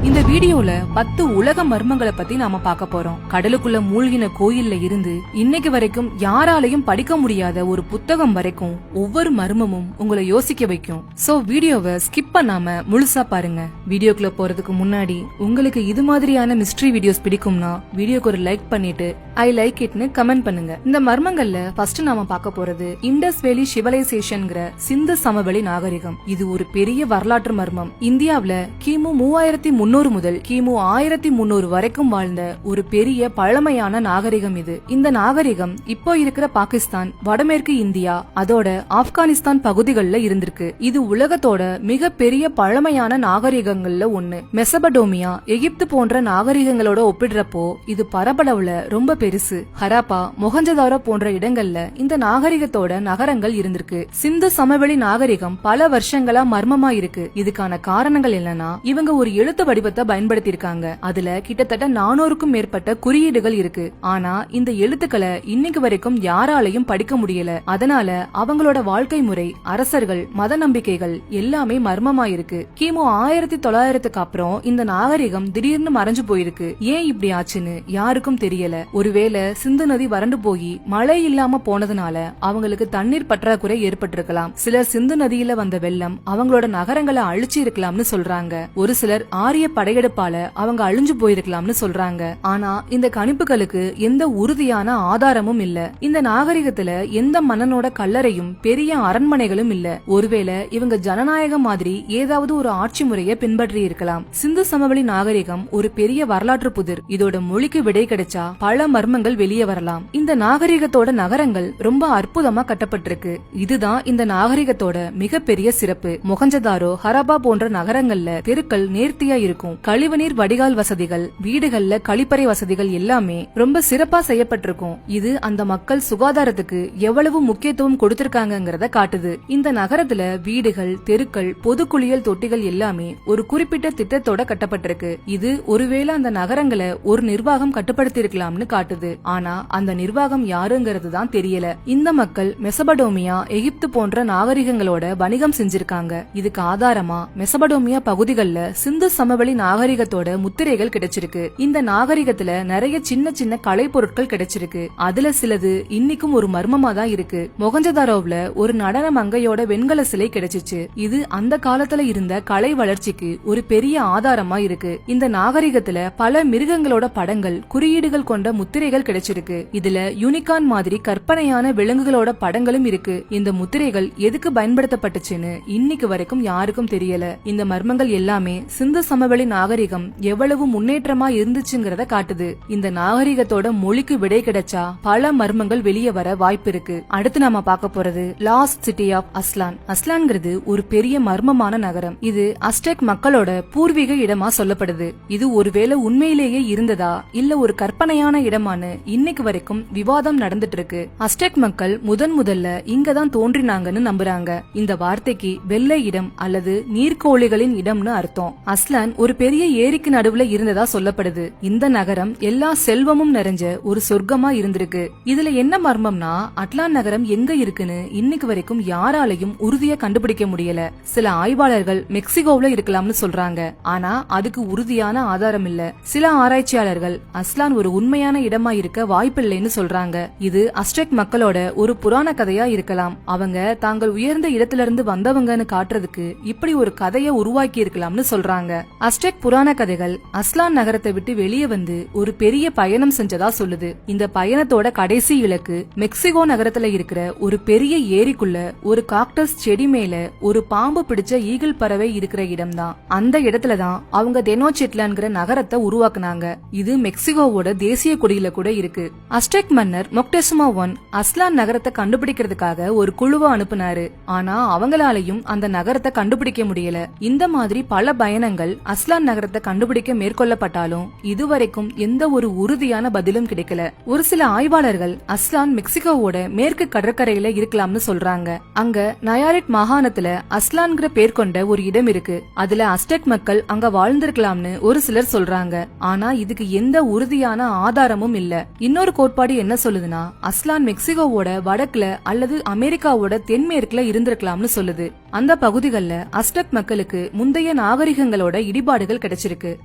இந்த வீடியோல 10 உலக மர்மங்களை பத்தி நாம பார்க்க போறோம். கடலுக்குள்ள மூழ்கின கோயில்ல இருந்து இன்னைக்கு வரைக்கும் யாராலையும் படிக்க முடியாத ஒரு புத்தகம் வரைக்கும் ஒவ்வொரு மர்மமும் உங்களை யோசிக்க வைக்கும். சோ வீடியோவை ஸ்கிப் பண்ணாம முழுசா பாருங்க. வீடியோக்குள்ள போறதுக்கு முன்னாடி உங்களுக்கு இது மாதிரியான மிஸ்ட்ரி வீடியோஸ் பிடிக்கும்னா வீடியோக்கு ஒரு லைக் பண்ணிட்டு ஐ லைக் இட்னு கமெண்ட் பண்ணுங்க. இந்த மர்மங்கள்ல ஃபர்ஸ்ட் நாம பார்க்க போறது இண்டஸ் வேலி சிவிலைசேஷன்ங்கிற சிந்து சமவெளி நாகரிகம். இது ஒரு பெரிய வரலாற்று மர்மம். இந்தியாவுல கிமு 3300 முதல் கிமு 1300 வரைக்கும் வாழ்ந்த ஒரு பெரிய பழமையான நாகரிகம் இது. இந்த நாகரிகம் இப்போ இருக்கிற பாகிஸ்தான், வடமேற்கு இந்தியா, அதோட ஆப்கானிஸ்தான் பகுதிகளில் இருந்திருக்கு. இது உலகத்தோட மிக பெரிய பழமையான நாகரிகங்கள்ல ஒண்ணு. மெசபடோமியா, எகிப்து போன்ற நாகரிகங்களோட ஒப்பிடுறப்போ இது பரப்பளவுல ரொம்ப பெருசு. ஹராப்பா, மொஹஞ்சதாரோ போன்ற இடங்கள்ல இந்த நாகரிகத்தோட நகரங்கள் இருந்திருக்கு. சிந்து சமவெளி நாகரிகம் பல வருஷங்களா மர்மமா இருக்கு. இதுக்கான காரணங்கள் என்னன்னா, இவங்க ஒரு எழுத்து வடிவத்தை பயன்படுத்தி இருக்காங்க. அதுல கிட்டத்தட்ட 400க்கும் மேற்பட்ட குறியீடுகள் இருக்கு. ஆனா இந்த எழுத்துக்களை இன்னைக்கு வரைக்கும் யாராலையும் படிக்க முடியல. அதனால அவங்களோட வாழ்க்கை முறை, அரசர்கள், மத நம்பிக்கைகள் எல்லாமே மர்மமா இருக்கு. கிமு 1900க்கு அப்புறம் இந்த நாகரிகம் திடீர்னு மறைஞ்சு போயிருக்கு. ஏன் இப்படி ஆச்சுன்னு யாருக்கும் தெரியல. ஒருவேளை சிந்து நதி வறண்டு போய் மழை இல்லாம போனதுனால அவங்களுக்கு தண்ணீர் பற்றாக்குறை ஏற்பட்டிருக்கலாம். சிலர் சிந்து நதியில வந்த வெள்ளம் அவங்களோட நகரங்களை அழிச்சு இருக்கலாம்னு சொல்றாங்க. ஒரு சிலர் ஆரிய படையெடுப்பால அவங்க அழிஞ்சு போயிருக்கலாம்னு சொல்றாங்க. ஆனா இந்த கணிப்புகளுக்கு எந்த உறுதியான ஆதாரமும் இல்ல. இந்த நாகரிகத்துல எந்த மன்னனோட கல்லறையும் பெரிய அரண்மனைகளும் இல்ல. ஒருவேளை இவங்க ஜனநாயகம் மாதிரி ஏதாவது ஒரு ஆட்சி முறையை பின்பற்றி இருக்கலாம். சிந்து சமவெளி நாகரிகம் ஒரு பெரிய வரலாற்று புதிர். இதோட மொழிக்கு விடை கிடைச்சா பல மர்மங்கள் வெளியே வரலாம். இந்த நாகரிகத்தோட நகரங்கள் ரொம்ப அற்புதமா கட்டப்பட்டிருக்கு. இதுதான் இந்த நாகரிகத்தோட மிகப்பெரிய சிறப்பு. மொஹஞ்சதாரோ, ஹரப்பா போன்ற நகரங்கள்ல தெருக்கள் நேர்த்தியா இருக்கும். கழிவுநீர் வடிகால் வசதிகள், வீடுகள்ல கழிப்பறை வசதிகள் எல்லாமே ரொம்ப சிறப்பா செய்யப்பட்டிருக்கும். இது அந்த மக்கள் சுகாதாரத்துக்கு எவ்வளவு முக்கியத்துவம் கொடுத்திருக்காங்கங்கறத காட்டுது. இந்த நகரத்துல வீடுகள், தெருக்கள், பொது குளியல் தொட்டிகள் எல்லாமே ஒரு குறிப்பிட்ட திட்டத்தோட கட்டப்பட்டிருக்கு. இது ஒருவேளை அந்த நகரங்களை ஒரு நிர்வாகம் கட்டுப்படுத்தி இருக்கலாம்னு காட்டுது. ஆனா அந்த நிர்வாகம் யாருங்கிறது தான் தெரியல. இந்த மக்கள் மெசபடோமியா, எகிப்து போன்ற நாகரிகங்களோட வணிகம் செஞ்சிருக்காங்க. இதுக்கு ஆதாரமா மெசபடோமியா பகுதிகள்ல சிந்து சமவெளி நாகரிகத்தோட முத்திரைகள் கிடைச்சிருக்கு. இந்த நாகரிகத்துல நிறைய சின்ன சின்ன கலை பொருட்கள் கிடைச்சிருக்கு. அதுல சிலது இன்னைக்கும் ஒரு மர்மமா தான் இருக்கு. மொஹஞ்சதாரோவுல ஒரு நடன மங்கையோட வெண்கல சிலை கிடைச்சிச்சு. இது அந்த காலத்துல இருந்த கலை வளர்ச்சிக்கு ஒரு பெரிய ஆதாரமா இருக்கு. இந்த நாகரிகத்துல பல மிருகங்களோட படங்கள், குறியீடுகள் கொண்ட முத்திரைகள் கிடைச்சிருக்கு. இதுல யூனிகான் மாதிரி கற்பனையான விலங்குகளோட படங்களும் இருக்கு. இந்த முத்திரைகள் எதுக்கு பயன்படுத்தப்பட்டுச்சுன்னு இன்னைக்கு வரைக்கும் யாருக்கும் தெரியல. இந்த மர்மங்கள் எல்லாமே சிந்து சமவெளி நாகரிகம் எவ்வளவு முன்னேற்றமா இருந்துச்சுங்கிறத காட்டுது. இந்த நாகரிகத்தோட மொழிக்கு விடை கிடைச்சா பல மர்மங்கள் வெளியே வர வாய்ப்பு இருக்கு. அடுத்து நாம பார்க்க போறது லாஸ்ட் சிட்டி ஆஃப் அஸ்லான். அஸ்லான்ங்கிறது ஒரு பெரிய மர்மமான நகரம். இது அஸ்டெக் மக்களோட பூர்வீக இடமா சொல்லப்படுது. இது ஒருவேளை உண்மையிலேயே இருந்ததா இல்ல ஒரு கற்பனையான இடமானு இன்னைக்கு வரைக்கும் விவாதம் நடந்துட்டு இருக்கு. அஸ்டெக் மக்கள் முதல்ல இங்கதான் தோன்றினாங்கன்னு நம்புறாங்க. இந்த வார்த்தைக்கு வெள்ளை இடம் அல்லது நீர்க்கோழிகளின் இடம்னு அர்த்தம். அஸ்லான் ஒரு பெரிய ஏரிக்கு நடுவுல இருந்ததா சொல்லப்படுது. இந்த நகரம் எல்லா செல்வமும் நிறைஞ்ச ஒரு சொர்க்கமா இருந்திருக்கு. இதுல என்ன மர்மம்னா, அட்லான் நகரம் எங்க இருக்குன்னு இன்னைக்கு வரைக்கும் யாராலையும் உறுதியா கண்டுபிடிக்க முடியல. சில ஆய்வாளர்கள் மெக்சிகோவுல இருக்கலாம்னு சொல்றாங்க. ஆனா அதுக்கு உறுதியான ஆதாரம் இல்ல. சில ஆராய்ச்சியாளர்கள் அஸ்லான் ஒரு உண்மையான இடமா இருக்க வாய்ப்பில்லைன்னு சொல்றாங்க. இது அஸ்டெக் மக்களோட ஒரு புராண கதையா இருக்கலாம். அவங்க தாங்கள் உயர்ந்த இடத்திலிருந்து வந்தவங்கன்னு காட்டுறதுக்கு இப்படி ஒரு கதையை உருவாக்கி இருக்கலாம்னு சொல்றாங்க. அஸ்டெக் புராண கதைகள் அஸ்லான் நகரத்தை விட்டு வெளியே வந்து ஒரு பெரிய பயணம் செஞ்சதா சொல்லுது. இந்த பயணத்தோட கடைசி இலக்கு மெக்சிகோ நகரத்துல இருக்கிற ஒரு பெரிய ஏரிக்குள்ள ஒரு காக்டஸ் செடி மேல ஒரு பாம்பு பிடிச்ச ஈகிள் பறவை இருக்கிற இடம் தான். அந்த இடத்துலதான் அவங்க தெனோச்சிட்லான்ங்கிற நகரத்தை உருவாக்குனாங்க. இது மெக்சிகோவோட தேசிய கொடியில கூட இருக்கு. அஸ்டெக் மன்னர் மொக்டெசுமா I அஸ்லான் நகரத்தை கண்டுபிடிக்கிறதுக்காக ஒரு குழுவை அனுப்புனாரு. ஆனா அவங்களாலையும் அந்த நகரத்தை கண்டுபிடிக்க முடியல. இந்த மாதிரி பல பயணங்கள் அஸ்லான் நகரத்தை கண்டுபிடிக்க மேற்கொள்ளப்பட்டாலும் இதுவரைக்கும் எந்த ஒரு உறுதியான பதிலும் கிடைக்கல. ஒரு சில ஆய்வாளர்கள் அஸ்லான் மெக்சிகோவோட மேற்கு கடற்கரையில இருக்கலாம்னு சொல்றாங்க. அங்க நயாரிட் மாகாணத்துல அஸ்லான்ங்கிற பேர் கொண்ட ஒரு இடம் இருக்கு. அதுல அஸ்டெக் மக்கள் அங்க வாழ்ந்திருக்கலாம்னு ஒரு சிலர் சொல்றாங்க. ஆனா இதுக்கு எந்த உறுதியான ஆதாரமும் இல்ல. இன்னொரு கோட்பாடு என்ன சொல்லுதுன்னா, அஸ்லான் மெக்சிகோவோட வடக்குல அல்லது அமெரிக்காவோட தென்மேற்குல இருந்திருக்கலாம்னு சொல்லுது. அந்த பகுதிகள்ல அஸ்டக் மக்களுக்கு முந்தைய நாகரிகங்களோட இடிபாடுகள் கிடைச்சிருக்கு.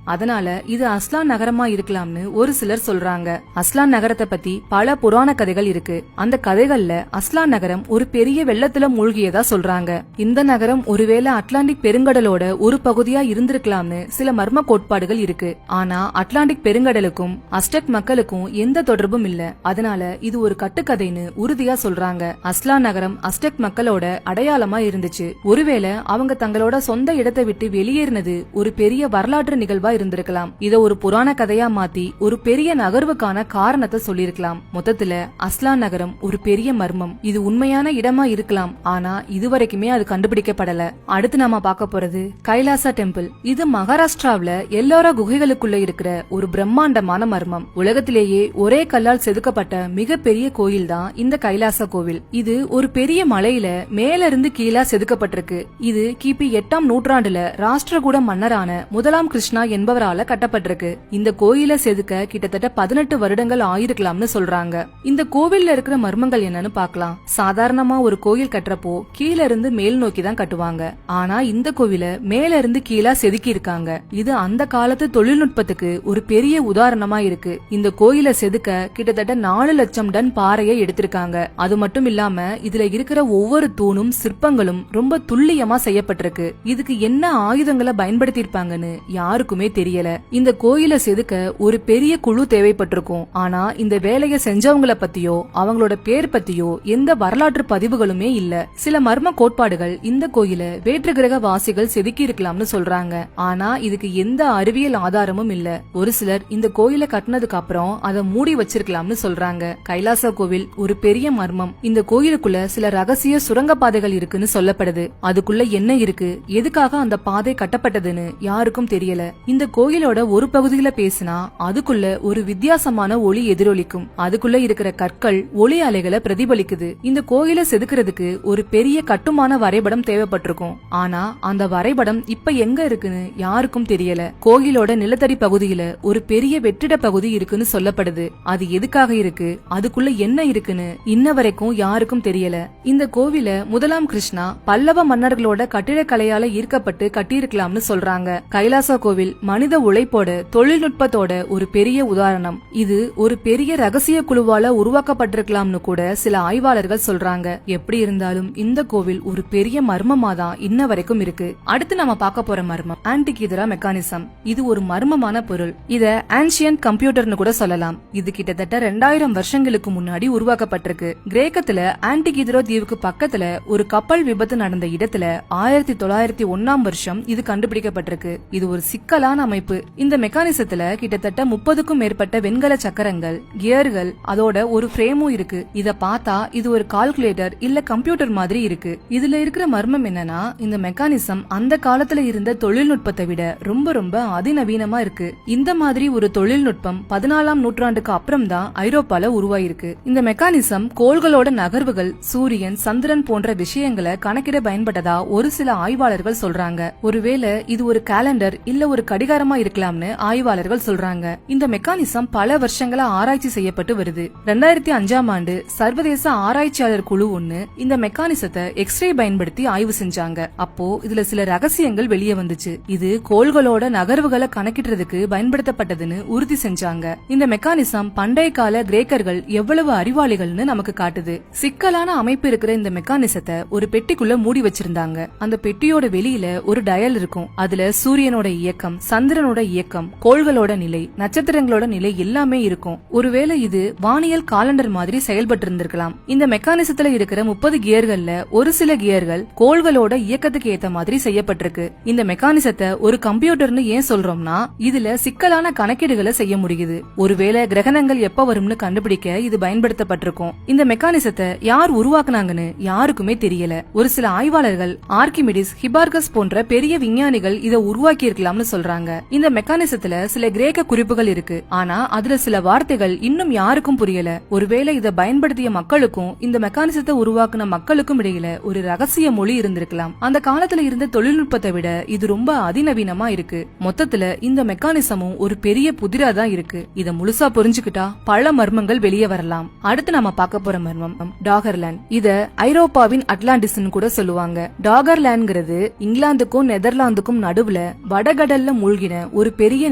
அதனால இது அஸ்லான் நகரமா இருக்கலாம்னு ஒரு சிலர் சொல்றாங்க. அஸ்லான் நகரத்தை பத்தி பல புராண கதைகள் இருக்கு. அந்த கதைகள்ல அஸ்லான் நகரம் ஒரு பெரிய வெள்ளத்துல மூழ்கியதா சொல்றாங்க. இந்த நகரம் ஒருவேளை அட்லாண்டிக் பெருங்கடலோட ஒரு பகுதியா இருந்திருக்கலாம்னு சில மர்ம கோட்பாடுகள் இருக்கு. ஆனா அட்லாண்டிக் பெருங்கடலுக்கும் அஸ்டக் மக்களுக்கும் எந்த தொடர்பும் இல்ல. அதனால இது ஒரு கட்டுக்கதைன்னு உறுதியா சொல்றாங்க. அஸ்லான் நகரம் அஸ்டக் மக்களோட அடையாளமா இருந்துச்சு. ஒருவேளை அவங்க தங்களோட சொந்த இடத்தை விட்டு வெளியேறினது ஒரு பெரிய வரலாற்று நிகழ்வா இருந்திருக்கலாம். இத ஒரு புராண கதையா மாத்தி ஒரு பெரிய நகர்வுக்கான காரணத்தை சொல்லிருக்கலாம். மொத்தத்துல அஸ்லான் நகரம் ஒரு பெரிய மர்மம். இது உண்மையான இடமா இருக்கலாம். ஆனா இதுவரைக்குமே அது கண்டுபிடிக்கப்படல. அடுத்து நாம பார்க்க போறது கைலாசா டெம்பிள். இது மகாராஷ்டிராவில எல்லோரா குகைகளுக்குள்ள இருக்கிற ஒரு பிரம்மாண்டமான மர்மம். உலகத்திலேயே ஒரே கல்லால் செதுக்கப்பட்ட மிகப்பெரிய கோயில் தான் இந்த கைலாசா கோவில். இது ஒரு பெரிய மலையில மேல இருந்து கீழா செதுக்கப்பட்டிருக்கு. இது கிபி 8ஆம் நூற்றாண்டுல ராஷ்டிரகூட மன்னரான முதலாம் கிருஷ்ணா என்பவரால கட்டப்பட்டிருக்கு. இந்த கோயில செதுக்க கிட்டத்தட்ட 18 வருடங்கள் ஆயிருக்கலாம்னு சொல்றாங்க. இந்த கோவில்ல இருக்கிற மர்மங்கள் என்னன்னு பார்க்கலாம். சாதாரணமா ஒரு கோயில் கட்டுறப்போ கீழ இருந்து மேல் நோக்கி தான் கட்டுவாங்க. ஆனா இந்த கோவில மேல இருந்து கீழா செதுக்கி இருக்காங்க. இது அந்த காலத்து தொழில்நுட்பத்துக்கு ஒரு பெரிய உதாரணமா இருக்கு. இந்த கோயில செதுக்க கிட்டத்தட்ட 4 லட்சம் டன் பாறையை எடுத்திருக்காங்க. அது மட்டும் இல்லாம இதுல இருக்கிற ஒவ்வொரு தூணும் சிற்பங்களும் ரொம்ப துல்லியமா செய்யப்பட்டிருக்கு. இதுக்கு என்ன ஆயுதங்களை பயன்படுத்தி இருப்பாங்கன்னு யாருக்குமே தெரியல. இந்த கோயில செதுக்க ஒரு பெரிய குழு தேவைப்பட்டிருக்கும். ஆனா இந்த வேலையை செஞ்சவங்களை பத்தியோ அவங்களோட பேர் பத்தியோ எந்த வரலாற்று பதிவுகளுமே இல்ல. சில மர்ம கோட்பாடுகள் இந்த கோயில வேற்று கிரக வாசிகள் செதுக்கி இருக்கலாம்னு சொல்றாங்க. ஆனா இதுக்கு எந்த அறிவியல் ஆதாரமும் இல்ல. ஒரு சிலர் இந்த கோயில கட்டினதுக்கு அப்புறம் அதை மூடி வச்சிருக்கலாம்னு சொல்றாங்க. கைலாசா கோவில் ஒரு பெரிய மர்மம். இந்த கோயிலுக்குள்ள சில ரகசிய சுரங்க பாதைகள் இருக்குன்னு சொல்லப்படுது. அதுக்குள்ள என்ன இருக்கு, எதுக்காக அந்த பாதை கட்டப்பட்டதுன்னு யாருக்கும் தெரியல. இந்த கோயிலோட ஒரு பகுதியில பேசினா அதுக்குள்ள ஒரு வித்தியாசமான ஒளி எதிரொலிக்கும். அதுக்குள்ள இருக்கிற கற்கள் ஒளி அலைகளை பிரதிபலிக்குது. இந்த கோயில செதுக்கிறதுக்கு ஒரு பெரிய கட்டுமான வரைபடம் தேவைப்பட்டிருக்கும். ஆனா அந்த வரைபடம் இப்ப எங்க இருக்குன்னு யாருக்கும் தெரியல. கோயிலோட நிலத்தடி பகுதியில ஒரு பெரிய வெற்றிட பகுதி இருக்குன்னு சொல்லப்படுது. அது எதுக்காக இருக்கு, அதுக்குள்ள என்ன இருக்குன்னு இன்ன வரைக்கும் யாருக்கும் தெரியல. இந்த கோவில முதலாம் கிருஷ்ணா பல்லவ மன்னர்களோட கட்டிடக்கலையால ஈர்க்கப்பட்டு கட்டியிருக்கலாம்னு சொல்றாங்க. கைலாசா கோவில் மனித உழைப்போட தொழில்நுட்பத்தோட ஒரு பெரிய உதாரணம். இது ஒரு பெரிய ரகசிய குழுவால உருவாக்கப்பட்டிருக்கலாம்னு கூட சில ஆய்வாளர்கள் சொல்றாங்க. எப்படி இருந்தாலும் இந்த கோவில் ஒரு பெரிய மர்மமா தான் இன்ன வரைக்கும் இருக்கு. அடுத்து நம்ம பார்க்க போற மர்மம் ஆன்டிகிதரா மெக்கானிசம். இது ஒரு மர்மமான பொருள். இத ஆன்சியன்ட் கம்ப்யூட்டர்னு கூட சொல்லலாம். இது கிட்டத்தட்ட 2000 வருஷங்களுக்கு முன்னாடி உருவாக்கப்பட்டிருக்கு. கிரேக்கத்துல ஆன்டிகிதரோ தீவுக்கு பக்கத்துல ஒரு கப்பல் விபத்து நடந்த இடத்துல 1901ஆம் வருஷம் இது கண்டுபிடிக்கப்பட்டிருக்கு. இது ஒரு சிக்கலான அமைப்பு. இந்த மெக்கானிசத்துல கிட்டத்தட்ட 30க்கும் மேற்பட்ட வெண்கல சக்கரங்கள், கியர்கள், அதோட ஒரு ஃப்ரேமும் இருக்கு. இத பார்த்தா இது ஒரு கால்குலேட்டர் இல்ல கம்ப்யூட்டர் மாதிரி இருக்கு. இதுல இருக்கிற மர்மம் என்னன்னா இந்த மெக்கானிசம் அந்த காலத்துல இருந்த தொழில்நுட்பத்தை விட ரொம்ப ரொம்ப அதிநவீனமா இருக்கு. இந்த மாதிரி ஒரு தொழில்நுட்பம் 14ஆம் நூற்றாண்டுக்கு அப்புறம் தான் ஐரோப்பால உருவாயிருக்கு. இந்த மெக்கானிசம் கோள்களோட நகர்வுகள், சூரியன், சந்திரன் போன்ற விஷயங்களை கணக்கிட பயன்பட்டதா ஒரு சில ஆய்வாளர்கள் சொல்றாங்க. ஒருவேளை இது ஒரு கேலண்டர் இல்ல ஒரு கடிகாரமா இருக்கலாம்னு ஆய்வாளர்கள் சொல்றாங்க. இந்த மெக்கானிசம் பல வருஷங்களா ஆராய்ச்சி செய்யப்பட்டு வருது. 2005ஆம் ஆண்டு சர்வதேச ஆராய்ச்சியாளர் குழு ஒன்னு இந்த மெக்கானிசத்தை எக்ஸ்ரே பயன்படுத்தி ஆய்வு செஞ்சாங்க. அப்போ இதுல சில ரகசியங்கள் வெளியே வந்துச்சு. இது கோள்களோட நகர்வுகளை கணக்கிடுறதுக்கு பயன்படுத்தப்பட்டதுன்னு உறுதி செஞ்சாங்க. இந்த மெக்கானிசம் பண்டைய கால கிரேக்கர்கள் எவ்வளவு அறிவாளிகள்னு நமக்கு காட்டுது. சிக்கலான அமைப்பு இருக்கிற இந்த மெக்கானிசத்தை ஒரு பெட்டிக்குள்ள மூடி வச்சிருந்தாங்க. அந்த பெட்டியோட வெளியில ஒரு டயல் இருக்கும். அதுல சூரியனோட இயக்கம், சந்திரனோட இயக்கம், கோள்களோட நிலை, நட்சத்திரங்களோட நிலை எல்லாமே இருக்கும். ஒருவேளை இது வானியல் காலண்டர் மாதிரி செயல்பட்டு இருந்திருக்கலாம். இந்த மெக்கானிசத்துல இருக்கிற 30 கியர்கள்ல ஒரு சில கியர்கள் கோள்களோட இயக்கத்துக்கு ஏத்த மாதிரி செய்யப்பட்டிருக்கு. இந்த மெக்கானிசத்தை ஒரு கம்ப்யூட்டர்னு ஏன் சொல்றோம்னா இதுல சிக்கலான கணக்கீடுகளை செய்ய முடியுது. ஒருவேளை கிரகணங்கள் எப்ப வரும்னு கண்டுபிடிக்க இது பயன்படுத்தப்பட்டிருக்கும். இந்த மெக்கானிசத்தை யார் உருவாக்குனாங்கன்னு யாருக்குமே தெரியல. ஒரு சில ஆய்வாளர்கள் ஆர்கிமிடிஸ், ஹிபார்கஸ் போன்ற பெரிய விஞ்ஞானிகள் இதை உருவாக்கி இருக்கலாம்னு சொல்றாங்க. இந்த மெக்கானிசத்துல சில கிரேக்க குறிப்புகள் இருக்கு. ஆனா அதுல சில வார்த்தைகள் இன்னும் யாருக்கும் புரியல. ஒருவேளை இதை பயன்படுத்திய மக்களுக்கும் இந்த மெக்கானிசத்தை உருவாக்குன மக்களுக்கும் இடையில ஒரு ரகசிய மொழி இருந்திருக்கலாம். அந்த காலத்துல இருந்த தொழில்நுட்பத்தை விட இது ரொம்ப அதிநவீனமா இருக்கு. மொத்தத்துல இந்த மெக்கானிசமும் ஒரு பெரிய புதிரா தான் இருக்கு. இத முழுசா புரிஞ்சுக்கிட்டா பல மர்மங்கள் வெளியே வரலாம். அடுத்து நாம பார்க்க போற மர்மம் டாகர்லாண்ட். இத ஐரோப்பாவின் அட்லாண்டிஸ்னு கூட சொல்லுவாங்க. சொல்லுவாங்க. டாகர்லேண்ட்ங்கிறது இங்கிலாந்துக்கும் நெதர்லாந்துக்கும் நடுவுல வடகடல்ல மூழ்கின ஒரு பெரிய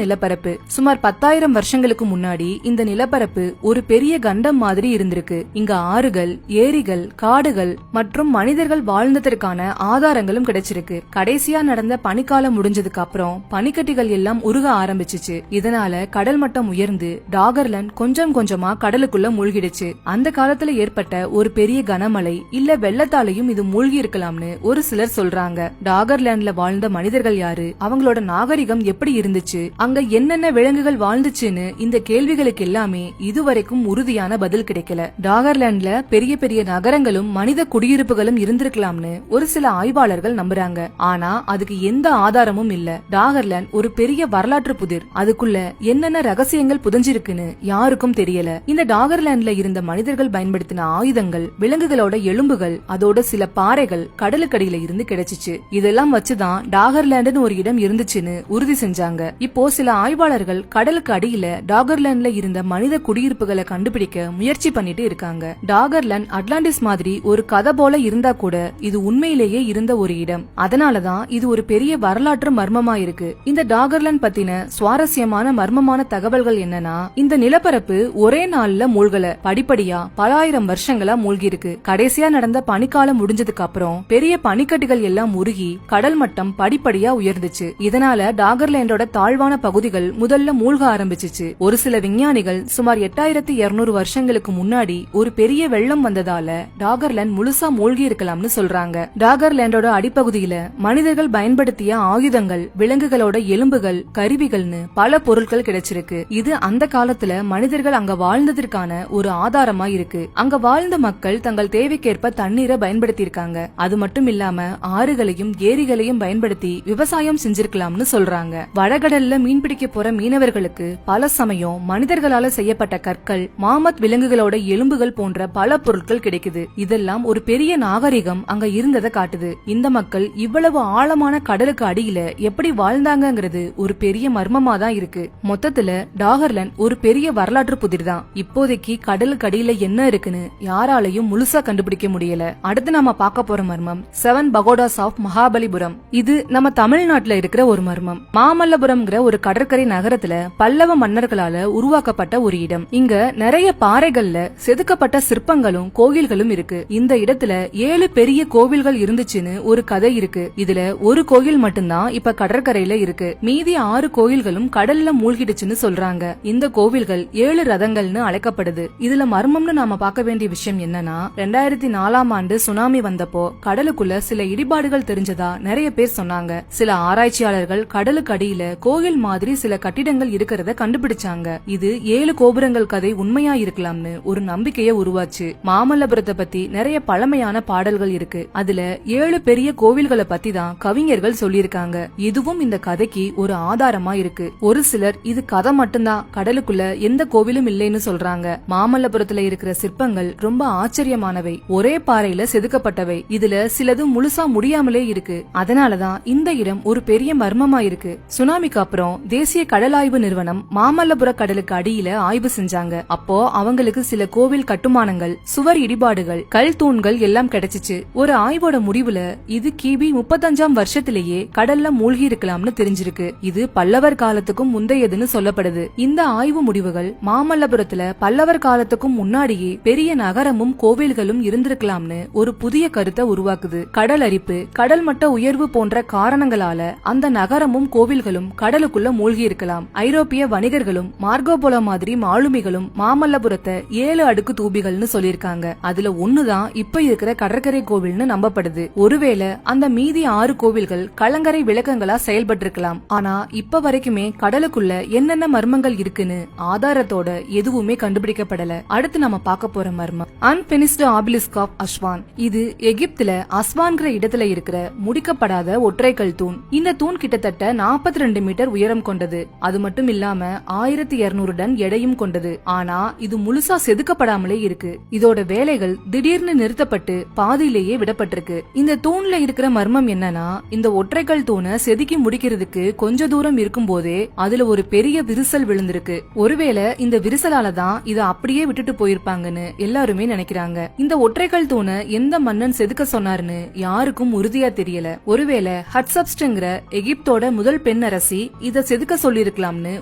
நிலப்பரப்பு. சுமார் 10,000 வருஷங்களுக்கு முன்னாடி இந்த நிலப்பரப்பு ஒரு பெரிய கண்டம் மாதிரி இருந்திருக்கு. இங்க ஆறுகள், ஏரிகள், காடுகள் மற்றும் மனிதர்கள் வாழ்ந்ததற்கான ஆதாரங்களும் கிடைச்சிருக்கு. கடைசியா நடந்த பனிக்காலம் முடிஞ்சதுக்கு அப்புறம் பனிக்கட்டிகள் எல்லாம் உருக ஆரம்பிச்சுச்சு. இதனால கடல் மட்டம் உயர்ந்து டாகர்லேண்ட் கொஞ்சம் கொஞ்சமா கடலுக்குள்ள மூழ்கிடுச்சு. அந்த காலத்துல ஏற்பட்ட ஒரு பெரிய கனமழை இல்ல வெள்ளத்தாலையும் இது மூழ்கி இருக்கலாம்னு ஒரு சிலர் சொல்றாங்க. டாகர்லேண்ட்ல வாழ்ந்த மனிதர்கள் யாரு, அவங்களோட நாகரிகம் எப்படி இருந்துச்சு, அங்க என்னென்ன விலங்குகள் வாழ்ந்துச்சுன்னு இந்த கேள்விகளுக்கு எல்லாமே இதுவரைக்கும் உறுதியான பதில் கிடைக்கல. டாகர்லேண்ட்ல பெரிய பெரிய நகரங்களும் மனித குடியிருப்புகளும் இருந்திருக்கலாம்னு ஒரு சில ஆய்வாளர்கள் நம்புறாங்க. ஆனா அதுக்கு எந்த ஆதாரமும் இல்ல. டாகர்லேண்ட் ஒரு பெரிய வரலாற்று புதிர். அதுக்குள்ள என்னென்ன ரகசியங்கள் புதஞ்சிருக்குன்னு யாருக்கும் தெரியல. இந்த டாகர்லேண்ட்ல இருந்த மனிதர்கள் பயன்படுத்தின ஆயுதங்கள், விலங்குகளோட எலும்புகள், அதோட சில பாறைகள் கடலுக்கடியில இருந்து கிடைச்சிச்சு. இதெல்லாம் வச்சுதான் டாகர்லேண்ட்னு ஒரு இடம் இருந்துச்சுன்னு உறுதி செஞ்சாங்க. இப்போ சில ஆய்வாளர்கள் கடலுக்கு அடியில டாகர்லேண்ட்ல இருந்த மனித குடியிருப்புகளை கண்டுபிடிக்க முயற்சி பண்ணிட்டு இருக்காங்க. டாகர்லேண்ட் அட்லாண்டிஸ் மாதிரி ஒரு கதை போல இருந்தா கூட இது உண்மையிலேயே இருந்த ஒரு இடம். அதனாலதான் இது ஒரு பெரிய வரலாற்று மர்மமா இருக்கு. இந்த டாகர்லேண்ட் பத்தின சுவாரஸ்யமான மர்மமான தகவல்கள் என்னன்னா, இந்த நிலப்பரப்பு ஒரே நாள்ல மூழ்கல, படிப்படியா பல ஆயிரம் வருஷங்களா மூழ்கி இருக்கு. கடைசியா நடந்த பனிக்காலம் முடிஞ்சதுக்கு அப்புறம் பெரிய பனிக்கட்டிகள் எல்லாம் உருகி கடல் மட்டம் படிப்படியா உயர்ந்துச்சு. இதனால டாகர்லேண்டோட தாழ்வான பகுதிகள் முதல்ல மூழ்க ஆரம்பிச்சிச்சு. ஒரு சில விஞ்ஞானிகள் சுமார் 8200 வருஷங்களுக்கு முன்னாடி ஒரு பெரிய வெள்ளம் வந்ததால டாகர்லேண்ட் முழுசா மூழ்கி இருக்கலாம்னு சொல்றாங்க. டாகர்லேண்டோட அடிப்பகுதியில மனிதர்கள் பயன்படுத்திய ஆயுதங்கள், விலங்குகளோட எலும்புகள், கருவிகள்னு பல பொருட்கள் கிடைச்சிருக்கு. இது அந்த காலத்துல மனிதர்கள் அங்க வாழ்ந்ததற்கான ஒரு ஆதாரமா இருக்கு. அங்க வாழ்ந்த மக்கள் தங்கள் தேவைக்கேற்ப தண்ணீரை பயன்படுத்தி இருக்காங்க. அது மட்டும் இல்லாம ஆறுகளையும் ஏரிகளையும் பயன்படுத்தி விவசாயம் செஞ்சிருக்கலாம்னு சொல்றாங்க. வடகடல்ல மீன்பிடிக்க போற மீனவர்களுக்கு பல சமயம் மனிதர்களால செய்யப்பட்ட கற்கள், மாமத் விலங்குகளோட எலும்புகள் போன்ற பல பொருட்கள் கிடைக்குது. இதெல்லாம் ஒரு பெரிய நாகரிகம் அங்க இருந்ததை காட்டுது. இந்த மக்கள் இவ்வளவு ஆழமான கடலுக்கு அடியில எப்படி வாழ்ந்தாங்கிறது ஒரு பெரிய மர்மமா தான் இருக்கு. மொத்தத்துல டாகர்லேண்ட் ஒரு பெரிய வரலாற்று புதிர் தான். இப்போதைக்கு கடலுக்கு அடியில என்ன இருக்குன்னு யாராலையும் முழுசா கண்டுபிடிக்க முடியல. அடுத்து நாம பார்க்க போற மர்மம் 7 பகோடாஸ் ஆஃப் மகாபலிபுரம். இது நம்ம தமிழ்நாட்டுல இருக்கிற ஒரு மர்மம். மாமல்லபுரம்ங்கிற ஒரு கடற்கரை நகரத்துல பல்லவ மன்னர்களால உருவாக்கப்பட்ட ஒரு இடம். இங்க நிறைய பாறைகள்ல செதுக்கப்பட்ட சிற்பங்களும் கோயில்களும் இருக்கு. இந்த இடத்துல 7 பெரிய கோவில்கள் இருந்துச்சுன்னு ஒரு கதை இருக்கு. இதுல ஒரு கோயில் மட்டும்தான் இப்ப கடற்கரையில இருக்கு. மீதி 6 கோயில்களும் கடல்ல மூழ்கிடுச்சுன்னு சொல்றாங்க. இந்த கோவில்கள் 7 ரதங்கள்னு அழைக்கப்படுது. இதுல மர்மம்னு நாம பார்க்க வேண்டிய விஷயம் என்னன்னா, 2004ஆம் ஆண்டு சுனாமி வந்தப்போ கடலுக்குள்ள சில இடிபாடுகள் தெரிஞ்சதா நிறைய பேர் சொன்னாங்க. சில ஆராய்ச்சியாளர்கள் கடலுக்கு அடியில கோயில் மாதிரி சில கட்டிடங்கள் இருக்கிறத கண்டுபிடிச்சாங்க. இது 7 கோபுரங்கள் கதை உண்மையா இருக்கலாம்னு ஒரு நம்பிக்கையை உருவாச்சு. மாமல்லபுரத்தை பத்தி நிறைய பழமையான பாடல்கள் இருக்கு. அதுல 7 பெரிய கோவில்களை பத்தி தான் கவிஞர்கள் சொல்லியிருக்காங்க. இதுவும் இந்த கதைக்கு ஒரு ஆதாரமா இருக்கு. ஒரு சிலர் இது கதை மட்டும்தான், கடலுக்குள்ள எந்த கோவிலும் இல்லைன்னு சொல்றாங்க. மாமல்லபுரத்துல இருக்கிற சிற்பங்கள் ரொம்ப ஆச்சரியமானவை, ஒரே பாறையில செதுக்கப்பட்டவை. இதுல சிலது முழுசா முடியாமலே இருக்கு. அதனாலதான் இந்த இடம் ஒரு பெரிய மர்மமா இருக்கு. சுனாமிக்கு அப்புறம் தேசிய கடல் ஆய்வு நிறுவனம் மாமல்லபுர கடலுக்கு அடியில ஆய்வு செஞ்சாங்க. அப்போ அவங்களுக்கு சில கோவில் கட்டுமானங்கள், சுவர் இடிபாடுகள், கல் தூண்கள் எல்லாம் கிடைச்சிச்சு. ஒரு ஆய்வோட முடிவுல இது கிபி 35ஆம் வருஷத்திலேயே கடல்ல மூழ்கி இருக்கலாம்னு தெரிஞ்சிருக்கு. இது பல்லவர் காலத்துக்கும் முந்தையதுன்னு சொல்லப்படுது. இந்த ஆய்வு முடிவுகள் மாமல்லபுரத்துல பல்லவர் காலத்துக்கும் முன்னாடியே பெரிய நகரமும் கோவில்களும் இருந்திருக்கலாம்னு ஒரு புதிய கருத்தை உருவாக்குது. கடல் அரிப்பு, கடல் மட்ட உயர்வு போன்ற காரணங்களால அந்த நகரமும் கோவில்களும் கடலுக்குள்ள மூழ்கி இருக்கலாம். ஐரோப்பிய வணிகர்களும் மார்கோபோலோ மாதிரி மாலுமிகளும் மாமல்லபுரத்தை 7 அடுக்கு தூபிகள்னு சொல்லிருக்காங்க. அதுல ஒண்ணுதான் இப்ப இருக்கிற கடற்கரை கோவில்னு நம்பப்படுது. ஒருவேளை அந்த மீதி 6 கோவில்கள் கலங்கரை விளக்கங்களா செயல்பட்டு இருக்கலாம். ஆனா இப்ப வரைக்குமே கடலுக்குள்ள என்னென்ன மர்மங்கள் இருக்குன்னு ஆதாரத்தோட எதுவுமே கண்டுபிடிக்கப்படல. அடுத்து நம்ம பார்க்க போற மர்மம் அன்பினிஷ்டு ஆபிலிஸ்க் ஆஃப் அஸ்வான். இது எகிப்துல அஸ்வான்கிற இடத்துல இருக்கிற முடிக்கப்படாத ஒற்றைக்கல் தூண். இந்த தூண் கிட்டத்தட்ட 42 மீட்டர் உயரம் கொண்டது. அது மட்டும் இல்லாம 1200 டன் எடையும் கொண்டது. ஆனா இது முழுசா செதுக்கப்படாமலே இருக்கு. இதோட வேலைகள் திடீர்னு நிறுத்தப்பட்டு பாதியிலேயே விடப்பட்டிருக்கு. இந்த தூண்ல இருக்கிற மர்மம் என்னன்னா, இந்த ஒற்றைக்கல் தூணை செதுக்கி முடிக்கிறதுக்கு கொஞ்ச தூரம் இருக்கும் போதே அதுல ஒரு பெரிய விரிசல் விழுந்திருக்கு. ஒருவேளை இந்த விரிசலால தான் இதை அப்படியே விட்டுட்டு போயிருப்பாங்கன்னு எல்லாருமே நினைக்கிறாங்க. இந்த ஒற்றைக்கல் தூணை எந்த மன்னன் செதுக்க சொன்னார் சொன்னாருன்னு யாருக்கும் உறுதியா தெரியல. ஒருவேளை ஹட்சப்ஸ்ட்ங்கிற எகிப்தோட முதல் பெண் அரசி இத செதுக்க சொல்லிருக்கலாம்னு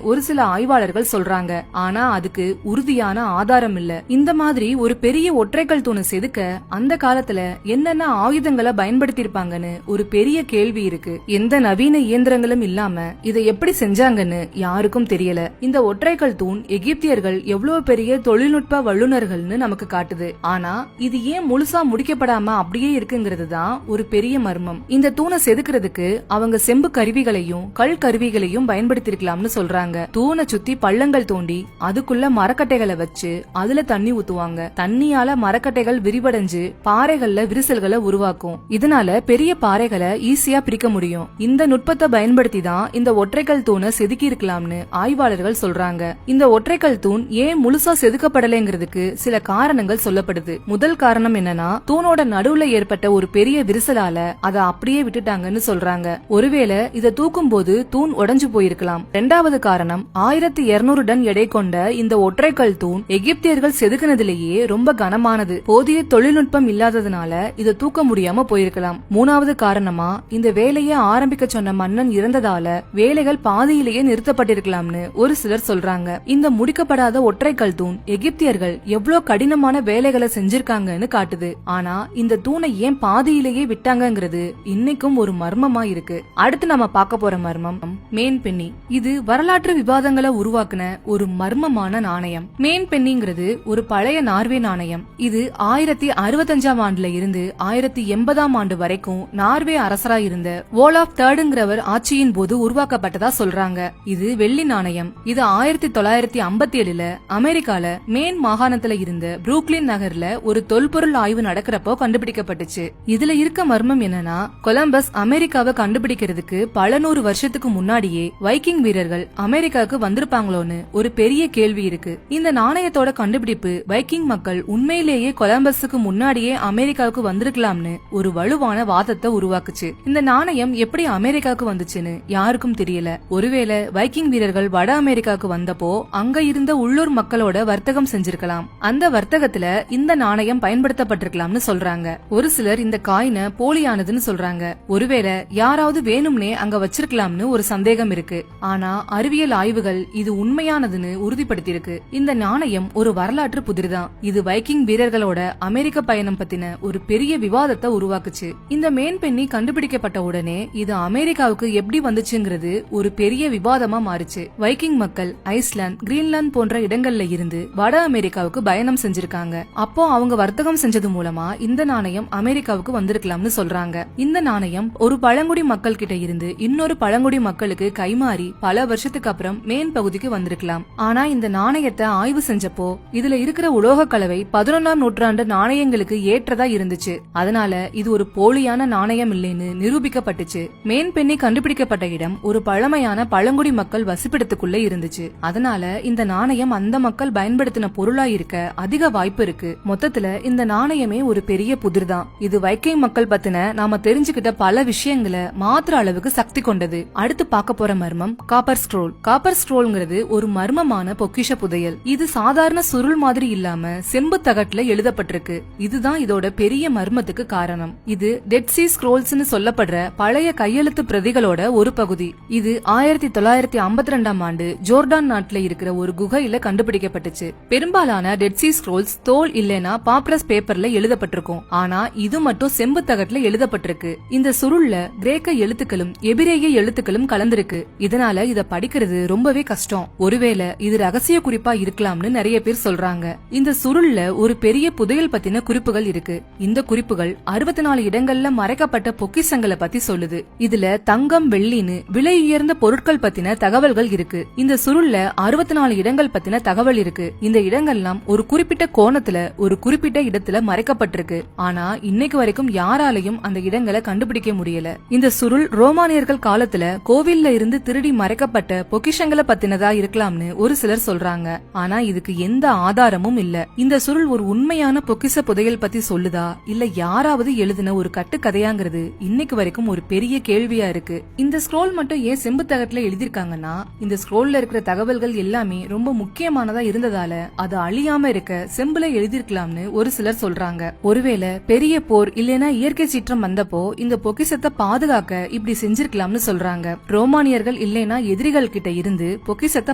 ஒரு சில ஆய்வாளர்கள் சொல்றாங்க. ஆனா அதுக்கு உறுதியான ஆதாரம் இல்ல. இந்த மாதிரி ஒரு பெரிய ஒற்றைக்கல் தூணை செதுக்க அந்த காலத்துல என்னென்ன ஆயுதங்களை பயன்படுத்தி இருப்பாங்கன்னு ஒரு பெரிய கேள்வி இருக்கு. எந்த நவீன இயந்திரங்களும் இல்லாம இதை எப்படி செஞ்சாங்கன்னு யாருக்கும் தெரியல. இந்த ஒற்றைக்கல் தூண் எகிப்தியர்கள் எவ்வளவு பெரிய தொழில்நுட்ப வல்லுநர்கள்னு நமக்கு காட்டுது. ஆனா இது ஏன் முழுசா முடிக்கப்படாம அப்படியே இருக்குங்கிறது தான் ஒரு பெரிய மர்மம். இந்த தூணை செதுக்கிறதுக்கு அவங்க செம்பு கருவிகளையும் கல் கருவிகளையும் பயன்படுத்திருக்கலாம்னு சொல்றாங்க. தூணை சுத்தி பள்ளங்கள் தோண்டி அதுக்குள்ள மரக்கட்டைகளை வச்சு அதுல தண்ணி ஊத்துவாங்க. தண்ணியால மரக்கட்டைகள் விரிவடைஞ்சு பாறைகள்ல விரிசல்களை உருவாக்கும். இதனால பெரிய பாறைகளை ஈஸியா பிரிக்க முடியும். இந்த நுட்பத்தை பயன்படுத்தி தான் இந்த ஒற்றைக்கல் தூணை செதுக்கி இருக்கலாம்னு ஆய்வாளர்கள் சொல்றாங்க. இந்த ஒற்றைக்கல் தூண் ஏன் முழுசா செதுக்கப்படலைங்கிறதுக்கு சில காரணங்கள் சொல்லப்படுது. முதல் காரணம் என்னன்னா, தூணோட நடுவுல ஏற்பட்ட ஒரு பெரிய விரிசலால அதை அப்படியே விட்டுட்டாங்கன்னு சொல்றாங்க. ஒருவேளை இதை தூக்கும் போது தூண் உடைஞ்சு போயிருக்கலாம். இரண்டாவது காரணம், 1200 டன் எடை கொண்ட இந்த ஒற்றைக்கல் தூண் எகிப்தியர்கள் செதுக்கினதிலேயே ரொம்ப கனமானது. போதிய தொழில்நுட்பம் இல்லாததுனால இதை தூக்க முடியாம போயிருக்கலாம். மூணாவது காரணமா, இந்த வேலையை ஆரம்பிக்க சொன்ன மன்னன் இறந்ததால வேலைகள் பாதியிலேயே நிறுத்தப்பட்டிருக்கலாம்னு ஒரு சிலர் சொல்றாங்க. இந்த முடிக்கப்படாத ஒற்றைக்கல் தூண் எகிப்தியர்கள் எவ்வளவு கடினமான வேலைகளை செஞ்சிருக்காங்கன்னு காட்டுது. ஆனா இந்த தூணை ஏன் பாதியிலேயே விட்டாங்கங்கிறது இன்னைக்கும் ஒரு மர்மமா இருக்கு. அடுத்து நம்ம பார்க்க போற மர்மம் மேன் பென்னி. இது வரலாற்று விவாதங்களை உருவாக்குன ஒரு மர்மமான நாணயம். மேன் பென்னிங்கிறது ஒரு பழைய நார்வே நாணயம். இது 1065ஆம் ஆண்டுல இருந்து 1080ஆம் ஆண்டு வரைக்கும் நார்வே அரசரா இருந்த ஓலாஃப் தேர்டுங்கிறவர் ஆட்சியின் போது உருவாக்கப்பட்டதா சொல்றாங்க. இது வெள்ளி நாணயம். இது 1957ல அமெரிக்கால மேன் மாகாணத்துல இருந்த புரூக்ளின் நகர்ல ஒரு தொல்பொருள் ஆய்வு நடக்கிறப்போ கண்டுபிடிக்கப்பட்டுச்சு. இதுல இருக்க மர்மம் என்னன்னா, கொலம்பஸ் அமெரிக்காவை கண்டுபிடிக்கிறதுக்கு பல நூறு வருஷத்துக்கு முன்னாடியே வைக்கிங் வீரர்கள் அமெரிக்காவுக்கு வந்திருப்பாங்களோன்னு ஒரு பெரிய கேள்வி இருக்கு. இந்த நாணயத்தோட கண்டுபிடிப்பு வைக்கிங் மக்கள் உண்மையிலேயே கொலம்பஸுக்கு முன்னாடியே அமெரிக்காவுக்கு வந்திருக்கலாம்னு ஒரு வலுவான வாதத்தை உருவாக்குச்சு. இந்த நாணயம் எப்படி அமெரிக்காவுக்கு வந்துச்சுன்னு யாருக்கும் தெரியல. ஒருவேளை வைக்கிங் வீரர்கள் வட அமெரிக்காவுக்கு வந்தப்போ அங்க இருந்த உள்ளூர் மக்களோட வர்த்தகம் செஞ்சிருக்கலாம். அந்த வர்த்தகத்துல இந்த நாணயம் பயன்படுத்தப்பட்டிருக்கலாம்னு சொல்றாங்க. ஒரு சிலர் இந்த காயினை போலியானதுன்னு சொல்றாங்க. ஒருவேளை யாராவது வேணும்னே அங்க வச்சிருக்கலாம்னு ஒரு சந்தேகம் இருக்கு. ஆனா அறிவியல் ஆய்வுகள் இது உண்மையானதுன்னு உறுதிப்படுத்தியிருக்கு. இந்த நாணயம் ஒரு வரலாற்று புதிர்தான். இது வைக்கிங் வீரர்களோட அமெரிக்க பயணம் பத்தின ஒரு பெரிய விவாதத்தை உருவாக்குச்சு. இந்த மேன் பென்னி கண்டுபிடிக்கப்பட்ட உடனே இது அமெரிக்காவுக்கு எப்படி வந்துச்சுங்கிறது ஒரு பெரிய விவாதமா மாறுச்சு. வைக்கிங் மக்கள் ஐஸ்லாந்து, கிரீன்லாந்து போன்ற இடங்கள்ல இருந்து வட அமெரிக்காவுக்கு பயணம் செஞ்சிருக்காங்க. அப்போ அவங்க வர்த்தகம் செஞ்சது மூலமா இந்த நாணயம் அமெரிக்காவுக்கு வந்திருக்கலாம்னு சொல்றாங்க. இந்த நாணயம் ஒரு பழங்குடி மக்கள் கிட்ட இருந்து இன்னொரு பழங்குடி மக்களுக்கு கைமாறி பல வருஷத்துக்கு அப்புறம் மேன் பகுதிக்கு வந்திருக்கலாம். ஆனா இந்த நாணயத்தை ஆய்வு செஞ்சப்போ இதுல இருக்கிற உலோக கலவை 11ஆம் நூற்றாண்டு நாணயங்களுக்கு ஏற்றதா இருந்துச்சு. அதனால இது ஒரு போலியான நாணயம் இல்லைன்னு நிரூபிக்கப்பட்டுச்சு. மேன் பென்னி கண்டுபிடிக்கப்பட்ட இடம் ஒரு பழமையான பழங்குடி மக்கள் வசிப்பிடத்துக்குள்ள இருந்துச்சு. அதனால இந்த நாணயம் அந்த மக்கள் பயன்படுத்தின பொருளா இருக்க அதிக வாய்ப்பு இருக்கு. மொத்தத்துல இந்த நாணயமே ஒரு பெரிய புதிர்தான். இது வைக்கிங் மக்கள் பத்தின நாம தெரிஞ்சுக்கிட்ட பல விஷயங்களை மாத்திர அளவுக்கு சக்தி கொண்டது. அடுத்து பார்க்க போற மர்மம் காப்பர் ஸ்க்ரோல். காப்பர் ஸ்க்ரோல்ங்கிறது ஒரு மர்மமான பொக்கிஷ புதையல். இது சாதாரண சுருள் மாதிரி இல்லாம செம்பு தகட்டுல எழுதப்பட்டிருக்கு. இதுதான் இதோட பெரிய மர்மத்துக்கு காரணம். இது டெட் சி ஸ்க்ரோல்ஸ்னு சொல்லப்படுற பழைய கையெழுத்து பிரதிகளோட ஒரு பகுதி. இது 1952ஆம் ஆண்டு ஜோர்டான் நாட்டுல இருக்கிற ஒரு குகையில கண்டுபிடிக்கப்பட்டுச்சு. பெரும்பாலான டெட் சி ஸ்க்ரோல்ஸ் தோல் இல்லனா பாப்ரஸ் பேப்பர்ல எழுதப்பட்டிருக்கும். ஆனா இது மட்டும் செம்பு தகட்டுல எழுதப்பட்டிருக்கு. இந்த சுருள்ல கிரேக்க எழுத்துக்களும் எபிரேய எழுத்துக்களும் கலந்திருக்கு. இதனால இத படிக்கிறது ரொம்பவே கஷ்டம். ஒருவேளை இது ரகசிய குறிப்பா இருக்கலாம்னு நிறைய பேர் சொல்றாங்க. இந்த சுருள்ல ஒரு பெரிய புதையல் பத்தின குறிப்புகள் இருக்கு. இந்த குறிப்புகள் 64 இடங்கள்ல மறைக்கப்பட்ட பொக்கிஷங்களை பத்தி சொல்லுது. இதுல தங்கம், வெள்ளின்னு விலை உயர்ந்த பொருட்கள் பத்தின தகவல்கள் இருக்கு. இந்த சுருள்ல 64 இடங்கள் பத்தின தகவல் இருக்கு. இந்த இடங்கள்லாம் ஒரு குறிப்பிட்ட கோணத்துல ஒரு குறிப்பிட்ட இடத்துல மறைக்கப்பட்டிருக்கு. ஆனா இன்னைக்கு வரைக்கும் யாராலையும் அந்த இடங்களை கண்டுபிடிக்க முடியல. இந்த சுருள் ரோமானியர்கள் காலத்துல கோவில்ல இருந்து திருடி மறைக்கப்பட்ட பொக்கிஷங்களை பத்தினதா இருக்கலாம்னு ஒரு சிலர் சொல்றாங்க. ஆனா இதுக்கு எந்த ஆதாரமும் இல்ல. இந்த சுருள் ஒரு உண்மையான பொக்கிஷ புதையல் பத்தி சொல்லுதா இல்ல யாராவது எழுதின ஒரு கட்டுக்கதையாங்கிறது இன்னைக்கு வரைக்கும் ஒரு பெரிய கேள்வியா இருக்கு. இந்த ஸ்க்ரோல் மட்டும் ஏன் செம்பு தகட்டுல எழுதிருக்காங்கன்னா, இந்த ஸ்க்ரோல்ல இருக்கிற தகவல்கள் எல்லாமே ரொம்ப முக்கியமானதா இருந்ததால அது அழியாம இருக்க செம்புல எழுதிருக்கலாம்னு ஒரு சிலர் சொல்றாங்க. ஒருவேளை பெரிய போர் போர் இல்லனா இயற்கை சீற்றம் வந்தப்போ இந்த பொக்கிஷத்தை பாதுகாக்க இப்படி செஞ்சிருக்கலாம்னு சொல்றாங்க. ரோமானியர்கள் இல்லனா எதிரிகள் கிட்ட இருந்து பொக்கிஷத்தை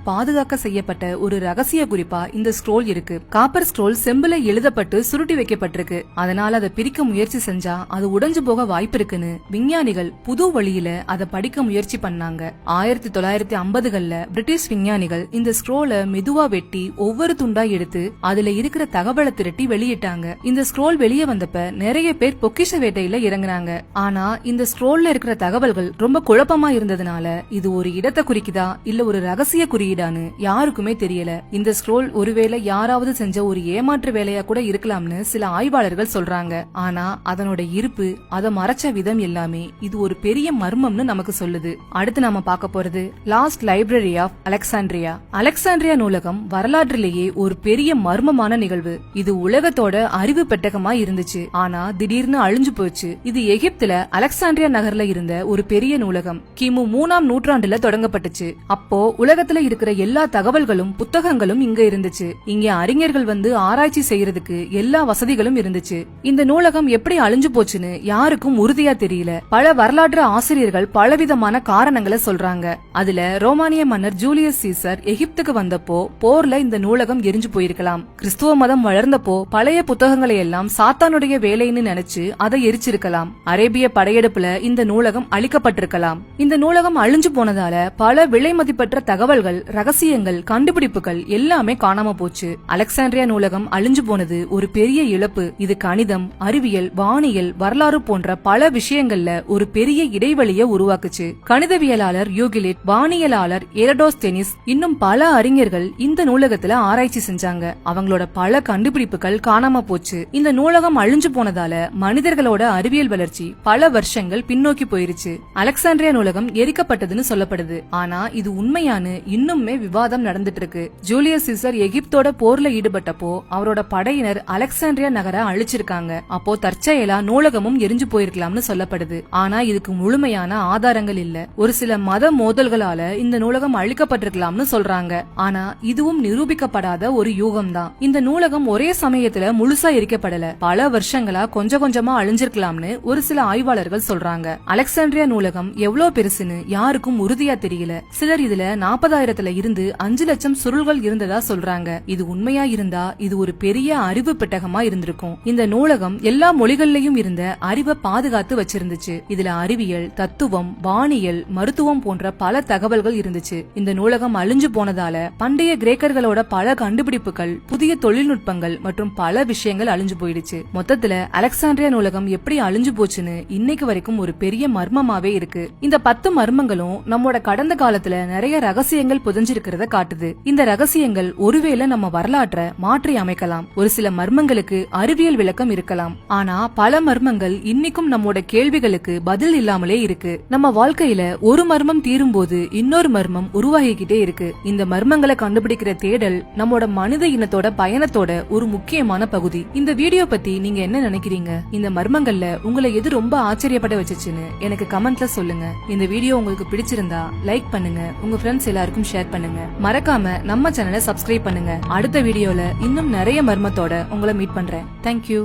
பாதுகாக்க செய்யப்பட்ட ஒரு ரகசிய குறிப்பா இந்த ஸ்க்ரோல் இருக்கு. காப்பர் ஸ்க்ரோல் செம்புல எழுதப்பட்டு சுருட்டி வைக்கப்பட்டிருக்கு. அதனால அதை பிரிக்க முயற்சி செஞ்சா அது உடைஞ்சு போக வாய்ப்பு இருக்குன்னு விஞ்ஞானிகள் புது வழியில அதை படிக்க முயற்சி பண்ணாங்க. 1950கள்ல பிரிட்டிஷ் விஞ்ஞானிகள் இந்த ஸ்க்ரோலை மெதுவா வெட்டி ஒவ்வொரு துண்டா எடுத்து அதுல இருக்கிற தகவலை திரட்டி வெளியிட்டாங்க. இந்த ஸ்க்ரோல் வெளியே வந்தப்ப நிறைய பேர் பொக்கிஷ வேட்டையில இறங்குனாங்க. ஆனா இந்த ஸ்க்ரோல்ல இருக்கிற தகவல்கள் ரொம்ப குழப்பமா இருந்ததுனால இது ஒரு இடத்தை குறிக்குதா இல்ல ஒரு ரகசிய குறியீடான்னு யாருக்குமே தெரியல. இந்த ஸ்க்ரோல் ஒருவேளை யாராவது செஞ்ச ஒரு ஏமாற்று வேலையா கூட இருக்கலாம்னு சில ஆய்வாளர்கள் சொல்றாங்க. ஆனா அதனோட இருப்பு அதை மறைச்ச விதம் எல்லாமே இது ஒரு பெரிய மர்மம்னு நமக்கு சொல்லுது. அடுத்து நாம பார்க்க போறது lost library of Alexandria. Alexandria நூலகம் வரலாற்றிலேயே ஒரு பெரிய மர்மமான நிகழ்வு. இது உலகத்தோட அறிவு பெட்டகமா இருந்துச்சு. ஆனா திடீர்னு அழிஞ்சு போச்சு. இது எகிப்துல அலெக்சாண்ட்ரியா நகர்ல இருந்த ஒரு பெரிய நூலகம். கிமு 3ஆம் நூற்றாண்டுல தொடங்கப்பட்டுச்சு. அப்போ உலகத்துல இருக்கிற எல்லா தகவல்களும் புத்தகங்களும் இங்க இருந்துச்சு. இங்க அறிஞர்கள் வந்து ஆராய்ச்சி செய்யறதுக்கு எல்லா வசதிகளும் இருந்துச்சு. இந்த நூலகம் எப்படி அழிஞ்சு போச்சுன்னு யாருக்கும் உறுதியா தெரியல. பல வரலாற்று ஆசிரியர்கள் பலவிதமான காரணங்களை சொல்றாங்க. அதுல ரோமானிய மன்னர் ஜூலியஸ் சீசர் எகிப்துக்கு வந்தப்போ போர்ல இந்த நூலகம் எரிஞ்சு போயிருக்கலாம். கிறிஸ்துவ மதம் வளர்ந்தப்போ பழைய புத்தகங்களை எல்லாம் சாத்தானுடைய வேலைன்னு நினைச்சு அதை எரிச்சிருக்கலாம். அரேபிய படையெடுப்புல இந்த நூலகம் அழிக்கப்பட்டிருக்கலாம். இந்த நூலகம் அழிஞ்சு போனதால பல விலை மதிப்பற்ற தகவல்கள், ரகசியங்கள், கண்டுபிடிப்புகள் எல்லாமே காணாம போச்சு. அலெக்சாண்ட்ரியா நூலகம் அழிஞ்சு போனது ஒரு பெரிய இழப்பு. இது கணிதம், அறிவியல், வானியல், வரலாறு போன்ற பல விஷயங்கள்ல ஒரு பெரிய இடைவெளியை உருவாக்குச்சு. கணிதவியலாளர் யூகிலிட், வானியலாளர் எரடோஸ்தெனிஸ், இன்னும் பல அறிஞர்கள் இந்த நூலகத்துல ஆராய்ச்சி செஞ்சாங்க. அவங்களோட பல கண்டுபிடிப்புகள் காணாம போச்சு. இந்த நூலகம் அழிஞ்சு போனதால மனிதர்களோட அறிவியல் வளர்ச்சி பல வருஷங்கள் பின்னோக்கி போயிருச்சு. அலெக்சாண்ட்ரியா நூலகம் எரிக்கப்பட்டதுன்னு சொல்லப்படுது. ஆனா இது உண்மையானு இன்னுமே விவாதம் நடந்துட்டு இருக்கு. ஜூலியஸ் சீசர் எகிப்தோட போர்ல ஈடுபட்டப்போ அவரோட படையினர் அலெக்சாண்ட்ரியா நகரை அழிச்சிருக்காங்க. அப்போ தற்செயலா நூலகமும் எரிஞ்சு போயிருக்கலாம்னு சொல்லப்படுது. ஆனா இதுக்கு முழுமையான ஆதாரங்கள் இல்ல. ஒரு சில மத மோதல்களால இந்த நூலகம் அழிக்கப்பட்டிருக்கலாம்னு சொல்றாங்க. ஆனா இதுவும் நிரூபிக்கப்படாத ஒரு யூகம் தான். இந்த நூலகம் ஒரே சமயத்துல முழுசா எரிக்கப்படல. பல வருஷங்களா கொஞ்சம் கொஞ்சமா அழிஞ்சிருக்கலாம்னு ஒரு சில ஆய்வாளர்கள் சொல்றாங்க. அலெக்சாண்ட்ரியா நூலகம் எவ்வளவு பெருசுன்னு யாருக்கும் உறுதியா தெரியல. சிலர் இதுல 40,000ல இருந்து 5 லட்சம் சுருள்கள் இருந்ததா சொல்றாங்க. இது உண்மையா இருந்தா இது ஒரு பெரிய அறிவு பெட்டகமா இருந்திருக்கும். இந்த நூலகம் எல்லா மொழிகள்லயும் இருந்த அறிவை பாதுகாத்து வச்சிருந்துச்சு. இதுல அறிவியல், தத்துவம், வானியல், மருத்துவம் போன்ற பல தகவல்கள் இருந்துச்சு. இந்த நூலகம் அழிஞ்சு போனதால பண்டைய கிரேக்கர்களோட பல கண்டுபிடிப்புகள், புதிய தொழில்நுட்பங்கள் மற்றும் பல விஷயங்கள் அழிஞ்சு போயிடுச்சு. மொத்தத்துல அலெக்சாண்ட்ரியா நூலகம் எப்படி அழிஞ்சு போச்சுன்னு இன்னைக்கு வரைக்கும் ஒரு பெரிய மர்மமாவே இருக்கு. இந்த 10 மர்மங்களும் நம்மோட கடந்த காலத்துல நிறைய ரகசியங்கள் புதைஞ்சிருக்கிறத காட்டுது. இந்த ரகசியங்கள் ஒருவேளை நம்ம வரலாற்றை மாற்றி அமைக்கலாம். ஒரு சில மர்மங்களுக்கு அறிவியல் விளக்கம் இருக்கலாம். ஆனா பல மர்மங்கள் இன்னைக்கும் நம்மோட கேள்விகளுக்கு பதில் இல்லாமலே இருக்கு. நம்ம வாழ்க்கையில ஒரு மர்மம் தீரும் போது இன்னொரு மர்மம் உருவாகிக்கிட்டே இருக்கு. இந்த மர்மங்களை கண்டுபிடிக்கிற தேடல் நம்மோட மனித இனத்தோட பயணத்தோட ஒரு முக்கியமான பகுதி. இந்த வீடியோ பத்தி நீங்க என்ன நினைக்கிறீங்க? இந்த மர்மங்கள்ல உங்களை எது ரொம்ப ஆச்சரியப்பட வச்சுச்சுன்னு எனக்கு கமெண்ட்ல சொல்லுங்க. இந்த வீடியோ உங்களுக்கு பிடிச்சிருந்தா லைக் பண்ணுங்க, உங்க ஃப்ரெண்ட்ஸ் எல்லாருக்கும் ஷேர் பண்ணுங்க. மறக்காம நம்ம சேனலை சப்ஸ்கிரைப் பண்ணுங்க. அடுத்த வீடியோல இன்னும் நிறைய மர்மத்தோட உங்களை மீட் பண்றேன். தேங்க்யூ.